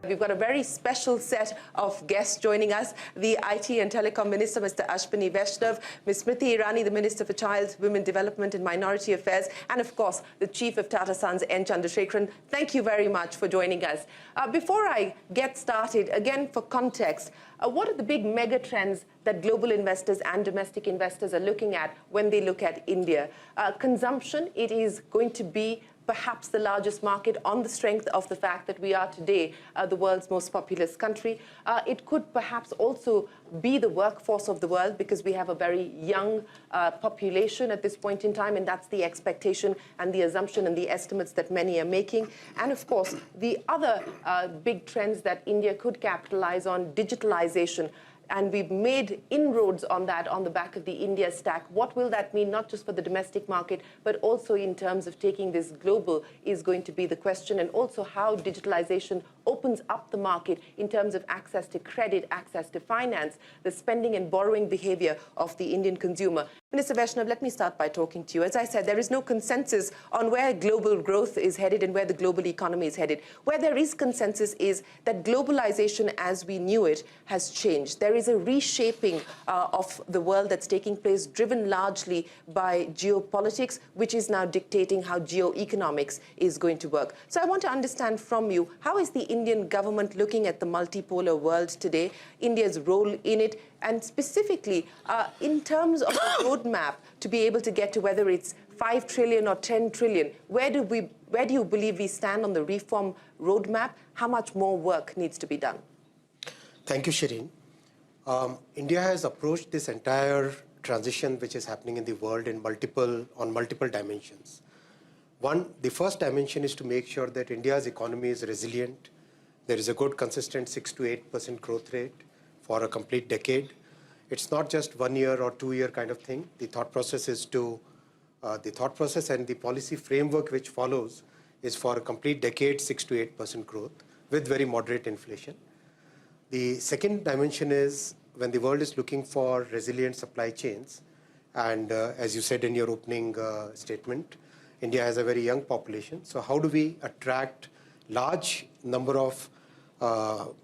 We've got a very special set of guests joining us. The IT and Telecom Minister, Mr. Ashwini, Vaishnaw, Ms. Smriti Irani, the Minister for Child, Women Development and Minority Affairs, and of course, the Chief of Tata Sons, N. Chandrasekaran. Thank you very much for joining us. Before I get started, again for context, what are the big mega trends that global investors and domestic investors are looking at when they look at India? Consumption, it is going to be perhaps the largest market on the strength of the fact that we are today the world's most populous country. It could perhaps also be the workforce of the world because we have a very young population at this point in time, and that's the expectation and the assumption and the estimates that many are making. And of course, the other big trends that India could capitalize on, digitalization. And we've made inroads on that on the back of the India stack. What will that mean, not just for the domestic market, but also in terms of taking this global is going to be the question, and also how digitalization opens up the market in terms of access to credit, access to finance, the spending and borrowing behavior of the Indian consumer. Minister Vaishnaw, let me start by talking to you. As I said, there is no consensus on where global growth is headed and where the global economy is headed. Where there is consensus is that globalization as we knew it has changed. There is a reshaping of the world that's taking place, driven largely by geopolitics, which is now dictating how geoeconomics is going to work. So I want to understand from you, how is the Indian government looking at the multipolar world today, India's role in it, and specifically in terms of a roadmap to be able to get to whether it's 5 trillion or 10 trillion, where do you believe we stand on the reform roadmap? How much more work needs to be done? Thank you, Shireen. India has approached this entire transition which is happening in the world on multiple dimensions. One, the first dimension is to make sure that India's economy is resilient. There is a good, consistent 6 to 8% growth rate for a complete decade. It's not just 1 year or 2 year kind of thing. The thought process is the thought process and the policy framework which follows is for a complete decade, 6 to 8% growth with very moderate inflation. The second dimension is when the world is looking for resilient supply chains, and as you said in your opening statement, India has a very young population. So how do we attract large number of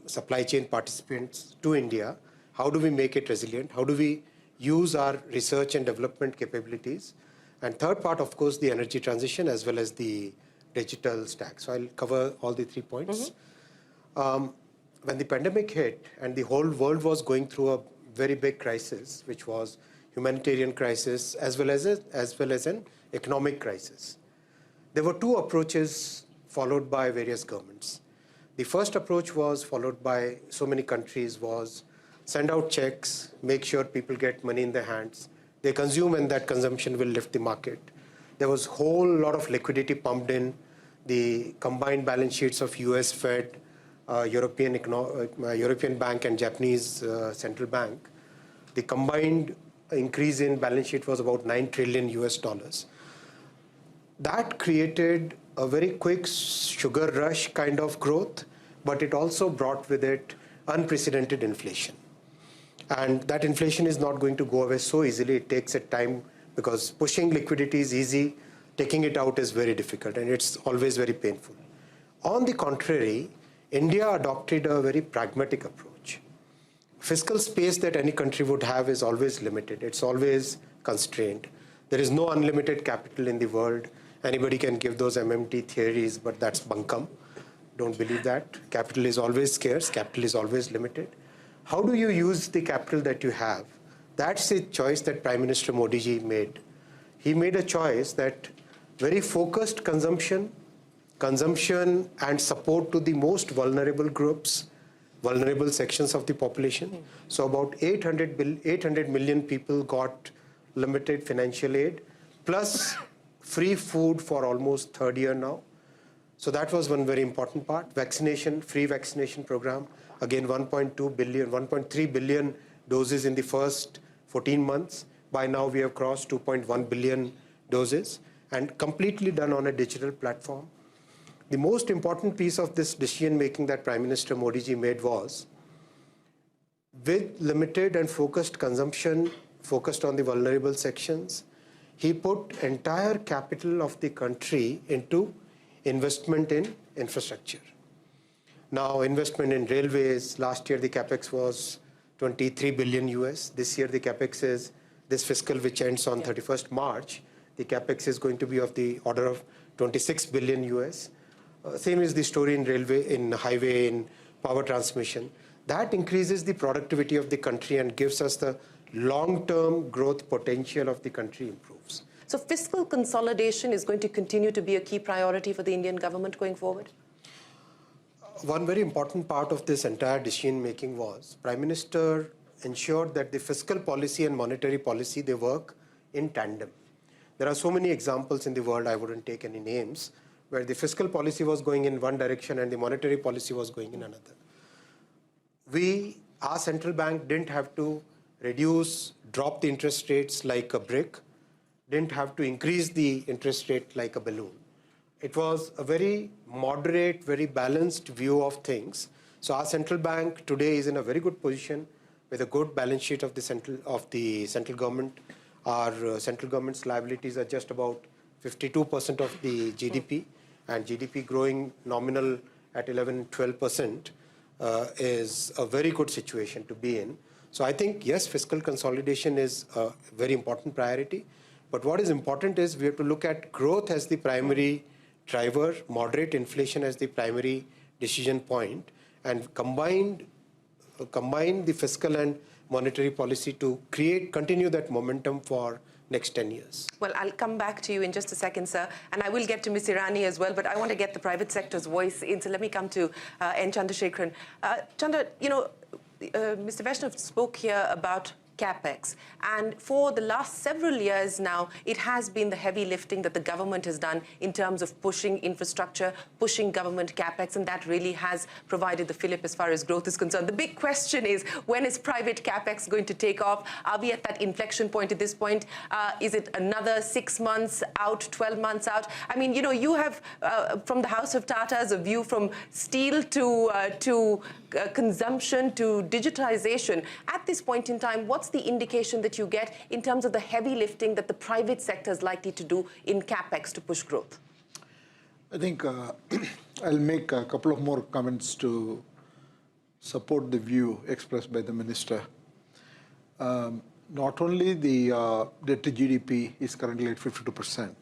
supply chain participants to India? How do we make it resilient? How do we use our research and development capabilities? And third part, of course, the energy transition as well as the digital stack. So I'll cover all the 3 points. When the pandemic hit and the whole world was going through a very big crisis, which was humanitarian crisis as well as an economic crisis, there were 2 approaches followed by various governments. The first approach was followed by so many countries was send out checks, make sure people get money in their hands, they consume, and that consumption will lift the market. There was a whole lot of liquidity pumped in. The combined balance sheets of US Fed, European Bank and Japanese Central Bank, the combined increase in balance sheet was about $9 trillion US. That created a very quick sugar rush kind of growth, but it also brought with it unprecedented inflation. And that inflation is not going to go away so easily. It takes a time because pushing liquidity is easy, taking it out is very difficult, and it's always very painful. On the contrary, India adopted a very pragmatic approach. Fiscal space that any country would have is always limited. It's always constrained. There is no unlimited capital in the world. Anybody can give those MMT theories, but that's bunkum. Don't believe that. Capital is always scarce. Capital is always limited. How do you use the capital that you have? That's a choice that Prime Minister Modi ji made. He made a choice that very focused consumption and support to the most vulnerable groups, vulnerable sections of the population. So about 800 million people got limited financial aid, plus free food for almost 3rd year now. So that was one very important part. Vaccination, free vaccination program. Again, 1.3 billion doses in the first 14 months. By now we have crossed 2.1 billion doses and completely done on a digital platform. The most important piece of this decision making that Prime Minister Modi ji made was, with limited and focused consumption, focused on the vulnerable sections, he put entire capital of the country into investment in infrastructure. Now, investment in railways, last year the capex was 23 billion US. This year the capex is, this fiscal which ends on 31st March, the capex is going to be of the order of 26 billion US. Same is the story in railway, in highway, in power transmission. That increases the productivity of the country and gives us the long-term growth potential of the country improves. So fiscal consolidation is going to continue to be a key priority for the Indian government going forward? One very important part of this entire decision making was Prime Minister ensured that the fiscal policy and monetary policy, they work in tandem. There are so many examples in the world, I wouldn't take any names, where the fiscal policy was going in one direction and the monetary policy was going in another. Our central bank didn't have to drop the interest rates like a brick, didn't have to increase the interest rate like a balloon. It was a very moderate, very balanced view of things. So our central bank today is in a very good position with a good balance sheet of the central government. Our central government's liabilities are just about 52% of the GDP, and GDP growing nominal at 11-12% is a very good situation to be in. So I think, yes, fiscal consolidation is a very important priority. But what is important is we have to look at growth as the primary driver, moderate inflation as the primary decision point, and combine the fiscal and monetary policy to continue that momentum for next 10 years. Well, I'll come back to you in just a second, sir, and I will get to Ms. Irani as well, but I want to get the private sector's voice in, so let me come to N. Chandrasekaran. Chandra, Mr. Vaishnaw spoke here about capex, and for the last several years now, it has been the heavy lifting that the government has done in terms of pushing infrastructure, pushing government capex, and that really has provided the fillip as far as growth is concerned. The big question is, when is private capex going to take off? Are we at that inflection point at this point? Is it another 6 months out, 12 months out? I mean, you have, from the House of Tatas, a view from steel to consumption to digitization. At this point in time, what's the indication that you get in terms of the heavy lifting that the private sector is likely to do in capex to push growth? I think I'll make a couple of more comments to support the view expressed by the minister. Not only the debt to GDP is currently at 52%.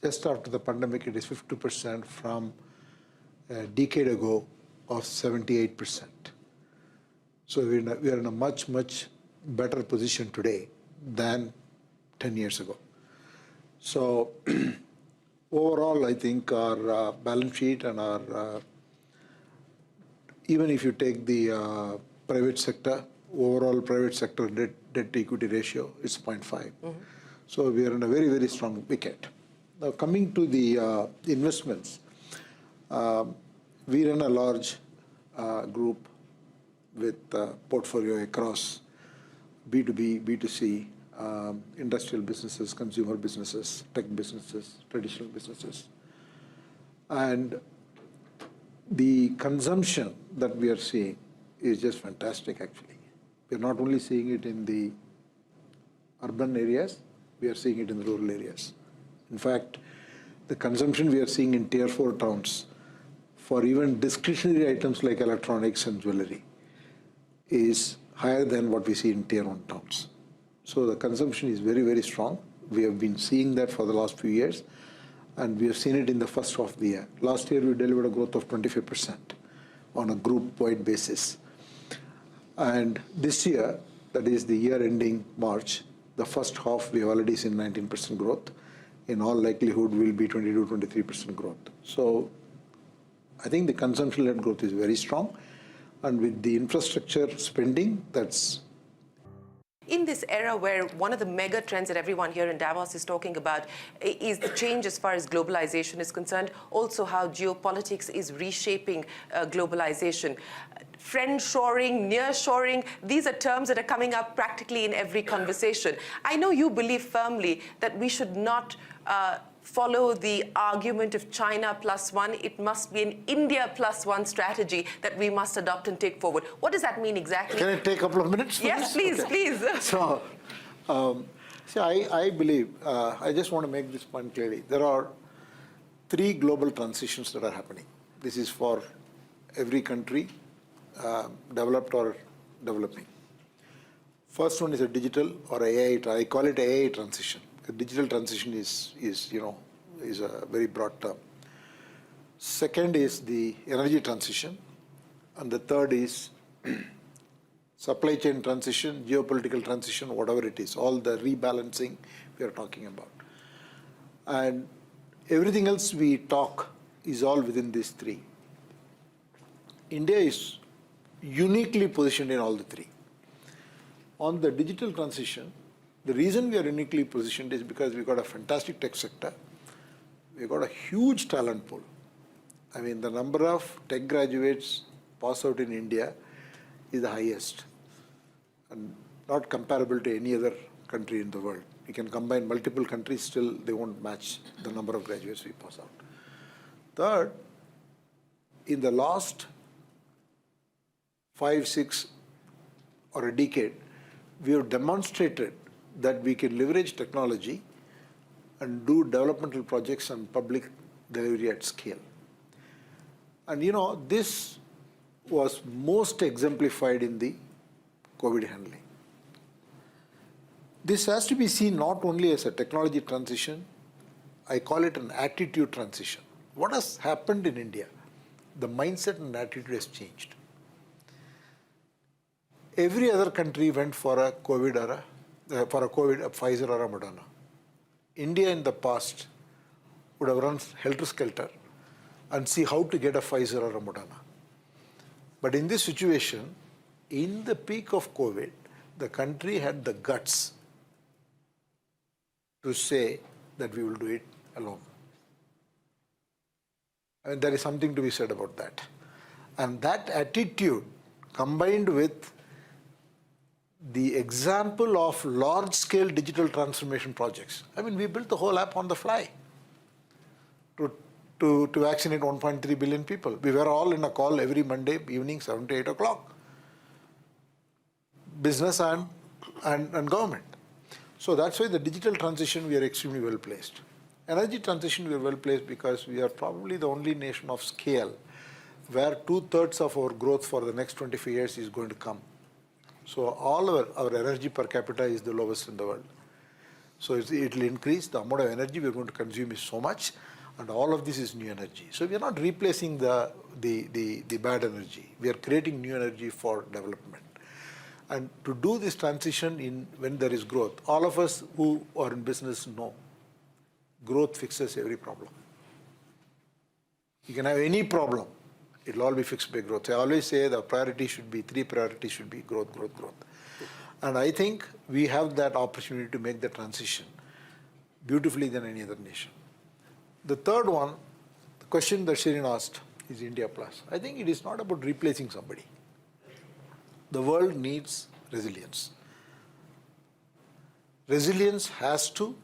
Just after the pandemic, it is 52% from a decade ago of 78%. So we are in a much, much better position today than 10 years ago. So overall, I think our balance sheet and our, even if you take the private sector, overall private sector debt to equity ratio is 0.5. So we are in a very, very strong wicket. Now coming to the investments, we run a large group with portfolio across B2B, B2C, industrial businesses, consumer businesses, tech businesses, traditional businesses. And the consumption that we are seeing is just fantastic, actually. We're not only seeing it in the urban areas, we are seeing it in the rural areas. In fact, the consumption we are seeing in Tier 4 towns for even discretionary items like electronics and jewelry is higher than what we see in Tier 1 towns. So the consumption is very, very strong. We have been seeing that for the last few years, and we have seen it in the first half of the year. Last year, we delivered a growth of 25% on a group-wide basis. And this year, that is the year ending March, the first half, we have already seen 19% growth. In all likelihood, will be 22-23% growth. So I think the consumption-led growth is very strong. And with the infrastructure spending, that's... In this era where one of the mega trends that everyone here in Davos is talking about is the change as far as globalization is concerned, also how geopolitics is reshaping globalization. Friendshoring, nearshoring, these are terms that are coming up practically in every conversation. I know you believe firmly that we should not follow the argument of China +1. It must be an India +1 strategy that we must adopt and take forward. What does that mean exactly? Can I take a couple of minutes for Yes, this? please, Okay. please. So, see, I believe, I just want to make this point clearly. There are 3 global transitions that are happening. This is for every country, developed or developing. First one is a digital or AI. I call it AI transition. The digital transition is a very broad term. Second is the energy transition, and the third is supply chain transition, geopolitical transition, whatever it is, all the rebalancing we are talking about. And everything else we talk is all within these three. India is uniquely positioned in all the three. On the digital transition, the reason we are uniquely positioned is because we've got a fantastic tech sector. We've got a huge talent pool. I mean, the number of tech graduates pass out in India is the highest, and not comparable to any other country in the world. We can combine multiple countries, still they won't match the number of graduates we pass out. Third, in the last 5, 6, or a decade, we have demonstrated that we can leverage technology and do developmental projects and public delivery at scale. And this was most exemplified in the COVID handling. This has to be seen not only as a technology transition, I call it an attitude transition. What has happened in India? The mindset and attitude has changed. Every other country went for a COVID a Pfizer or a Moderna. India in the past would have run helter-skelter and see how to get a Pfizer or a Moderna. But in this situation, in the peak of COVID, the country had the guts to say that we will do it alone. And there is something to be said about that. And that attitude, combined with the example of large-scale digital transformation projects. I mean, we built the whole app on the fly to vaccinate 1.3 billion people. We were all in a call every Monday evening, 7 to 8 o'clock. Business and government. So that's why the digital transition, we are extremely well placed. Energy transition, we are well placed because we are probably the only nation of scale where 2/3 of our growth for the next 25 years is going to come. So all our energy per capita is the lowest in the world. So it will increase. The amount of energy we are going to consume is so much, and all of this is new energy. So we are not replacing the bad energy. We are creating new energy for development. And to do this transition when there is growth, all of us who are in business know growth fixes every problem. You can have any problem. It will all be fixed by growth. I always say the three priorities should be growth, growth, growth. And I think we have that opportunity to make the transition beautifully than any other nation. The third one, the question that Shirin asked, is India Plus. I think it is not about replacing somebody. The world needs resilience. Resilience has to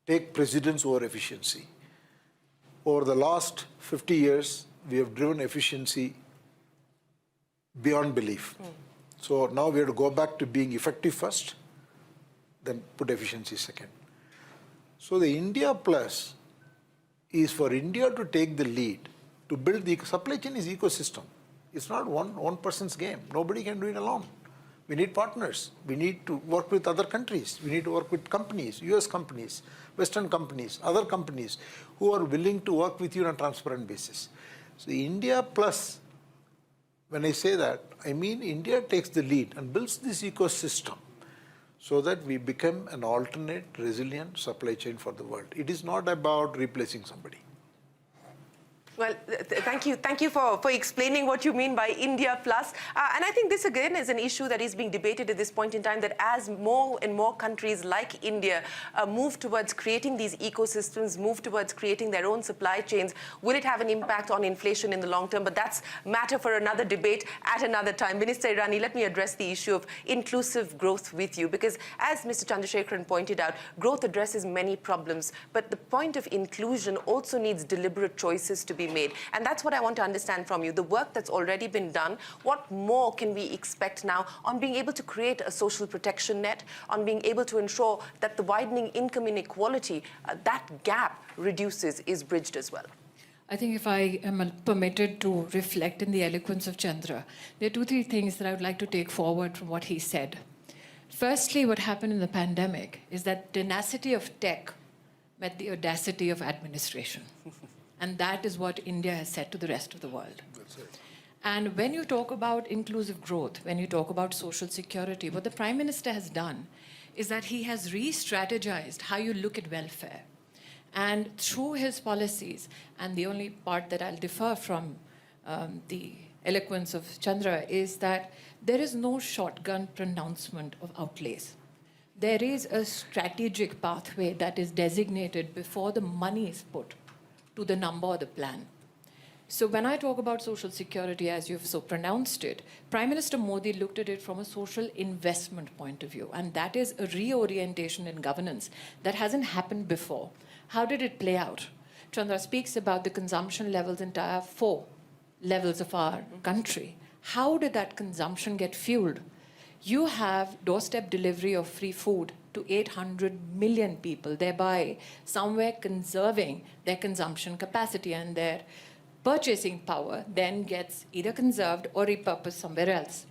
take precedence over efficiency. Over the last 50 years, we have driven efficiency beyond belief. So now we have to go back to being effective first, then put efficiency second. So the India Plus is for India to take the lead, to build the supply chain is ecosystem. It's not one person's game. Nobody can do it alone. We need partners. We need to work with other countries. We need to work with companies, US companies, Western companies, other companies who are willing to work with you on a transparent basis. So India Plus, when I say that, I mean India takes the lead and builds this ecosystem so that we become an alternate, resilient supply chain for the world. It is not about replacing somebody. Well, thank you for explaining what you mean by India Plus. And I think this, again, is an issue that is being debated at this point in time, that as more and more countries like India move towards creating these ecosystems, move towards creating their own supply chains, will it have an impact on inflation in the long term? But that's matter for another debate at another time. Minister Irani, let me address the issue of inclusive growth with you, because as Mr. Chandrasekaran pointed out, growth addresses many problems, but the point of inclusion also needs deliberate choices to be made. And that's what I want to understand from you. The work that's already been done, what more can we expect now on being able to create a social protection net, on being able to ensure that the widening income inequality, that gap reduces, is bridged as well? I think if I am permitted to reflect in the eloquence of Chandra, there are 2-3 things that I would like to take forward from what he said. Firstly, what happened in the pandemic is that tenacity of tech met the audacity of administration. And that is what India has said to the rest of the world. That's it. And when you talk about inclusive growth, when you talk about social security, what the Prime Minister has done is that he has re-strategized how you look at welfare. And through his policies, and the only part that I'll differ from the eloquence of Chandra is that there is no shotgun pronouncement of outlays. There is a strategic pathway that is designated before the money is put to the number or the plan. So when I talk about social security, as you've so pronounced it, Prime Minister Modi looked at it from a social investment point of view, and that is a reorientation in governance that hasn't happened before. How did it play out? Chandra speaks about the consumption levels in Tier 4 levels of our country. How did that consumption get fueled? You have doorstep delivery of free food to 800 million people, thereby somewhere conserving their consumption capacity, and their purchasing power then gets either conserved or repurposed somewhere else.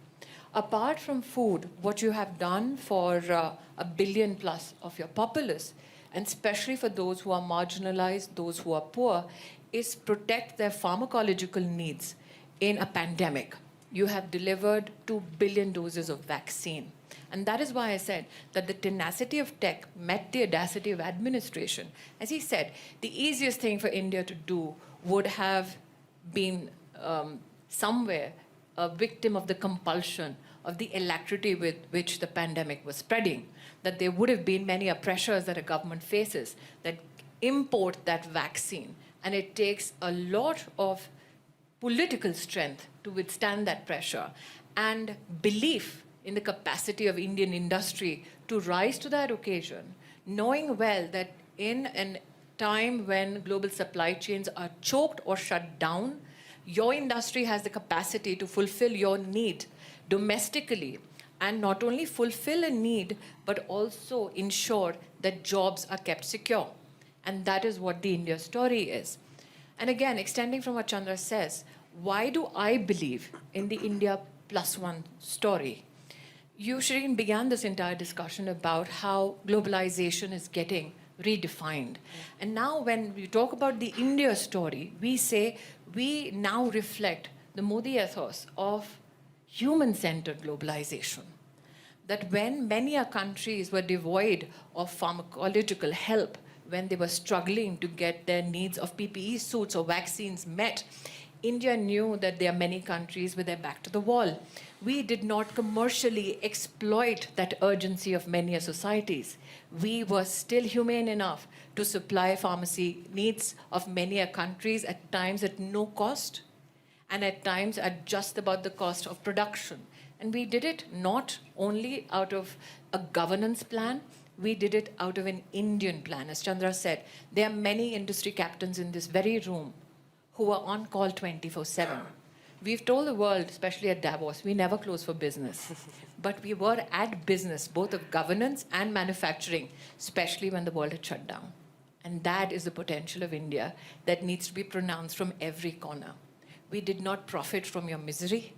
Apart from food, what you have done for 1 billion plus of your populace, and especially for those who are marginalized, those who are poor, is protect their pharmacological needs in a pandemic. You have delivered 2 billion doses of vaccine. And that is why I said that the tenacity of tech met the audacity of administration. As he said, the easiest thing for India to do would have been somewhere a victim of the compulsion of the alacrity with which the pandemic was spreading, that there would have been many pressures that a government faces that import that vaccine. And it takes a lot of political strength to withstand that pressure and belief in the capacity of Indian industry to rise to that occasion, knowing well that in a time when global supply chains are choked or shut down, your industry has the capacity to fulfill your need domestically, and not only fulfill a need, but also ensure that jobs are kept secure. And that is what the India story is. And again, extending from what Chandra says, why do I believe in the India +1 story? You, Shireen, began this entire discussion about how globalization is getting redefined. And now when we talk about the India story, we say we now reflect the Modi ethos of human-centered globalization. That when many countries were devoid of pharmacological help, when they were struggling to get their needs of PPE suits or vaccines met, India knew that there are many countries with their back to the wall. We did not commercially exploit that urgency of many societies. We were still humane enough to supply pharmacy needs of many countries at times at no cost, and at times at just about the cost of production. And we did it not only out of a governance plan, we did it out of an Indian plan. As Chandra said, there are many industry captains in this very room who are on call 24/7. We've told the world, especially at Davos, we never close for business. But we were at business, both of governance and manufacturing, especially when the world had shut down. And that is the potential of India that needs to be pronounced from every corner. We did not profit from your misery.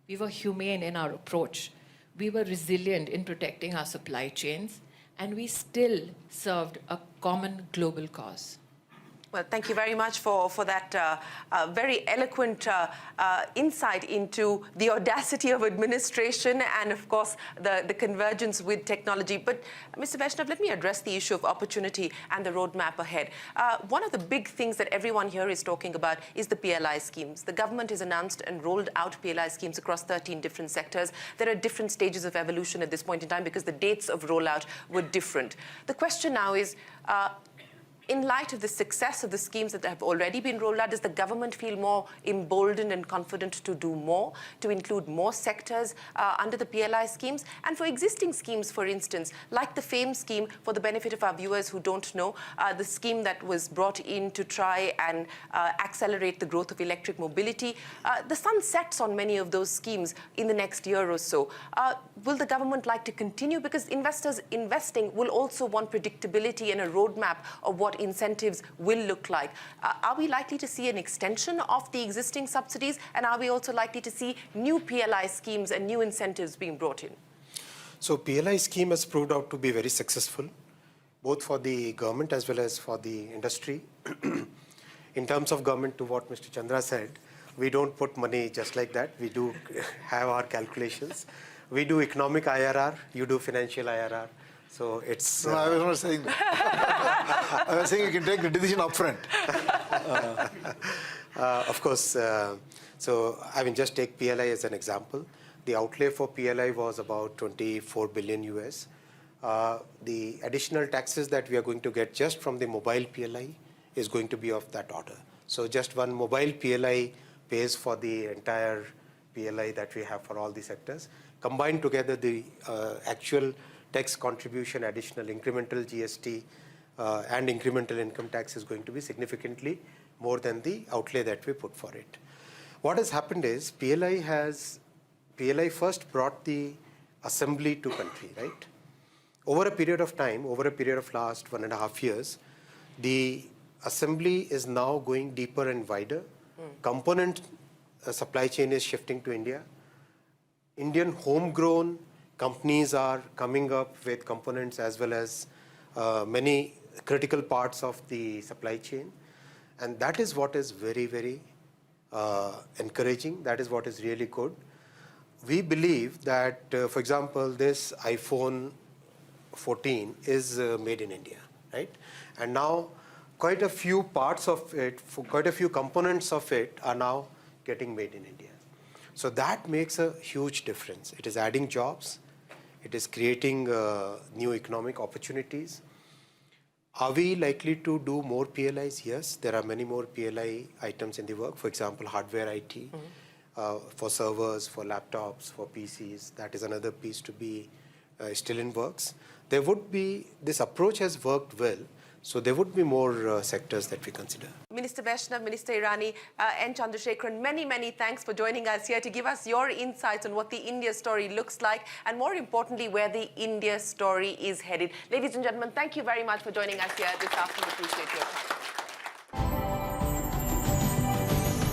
We were humane in our approach. We were resilient in protecting our supply chains. And we still served a common global cause. Well, thank you very much for that very eloquent insight into the audacity of administration and, of course, the convergence with technology. But, Mr. Vaishnaw, let me address the issue of opportunity and the roadmap ahead. One of the big things that everyone here is talking about is the PLI schemes. The government has announced and rolled out PLI schemes across 13 different sectors. There are different stages of evolution at this point in time because the dates of rollout were different. The question now is, in light of the success of the schemes that have already been rolled out, does the government feel more emboldened and confident to do more, to include more sectors under the PLI schemes? And for existing schemes, for instance, like the FAME scheme, for the benefit of our viewers who don't know, the scheme that was brought in to try and accelerate the growth of electric mobility, the sun sets on many of those schemes in the next year or so. Will the government like to continue? Because investors investing will also want predictability and a roadmap of what what incentives will look like. Are we likely to see an extension of the existing subsidies, and are we also likely to see new PLI schemes and new incentives being brought in? So PLI scheme has proved out to be very successful, both for the government as well as for the industry. In terms of government, to what Mr. Chandra said, we don't put money just like that. We do have our calculations. We do economic IRR, you do financial IRR. So it's... No, I was not saying that. I was saying you can take the decision upfront. Of course, so I mean, just take PLI as an example. The outlay for PLI was about 24 billion US. The additional taxes that we are going to get just from the mobile PLI is going to be of that order. So just one mobile PLI pays for the entire PLI that we have for all the sectors. Combined together, the actual tax contribution, additional incremental GST and incremental income tax is going to be significantly more than the outlay that we put for it. What has happened is PLI first brought the assembly to country, right? Over a period of time, over a period of last 1.5 years, the assembly is now going deeper and wider. Component supply chain is shifting to India. Indian homegrown companies are coming up with components as well as many critical parts of the supply chain. And that is what is very, very encouraging. That is what is really good. We believe that, for example, this iPhone 14 is made in India, right? And now quite a few parts of it, quite a few components of it are now getting made in India. So that makes a huge difference. It is adding jobs. It is creating new economic opportunities. Are we likely to do more PLIs? Yes, there are many more PLI items in the work. For example, hardware IT, for servers, for laptops, for PCs. That is another piece to be still in works. There would be, this approach has worked well, so there would be more sectors that we consider. Minister Vaishnaw, Minister Irani, and Chandrasekaran, many thanks for joining us here to give us your insights on what the India story looks like, and more importantly, where the India story is headed. Ladies and gentlemen, thank you very much for joining us here this afternoon. Appreciate your time.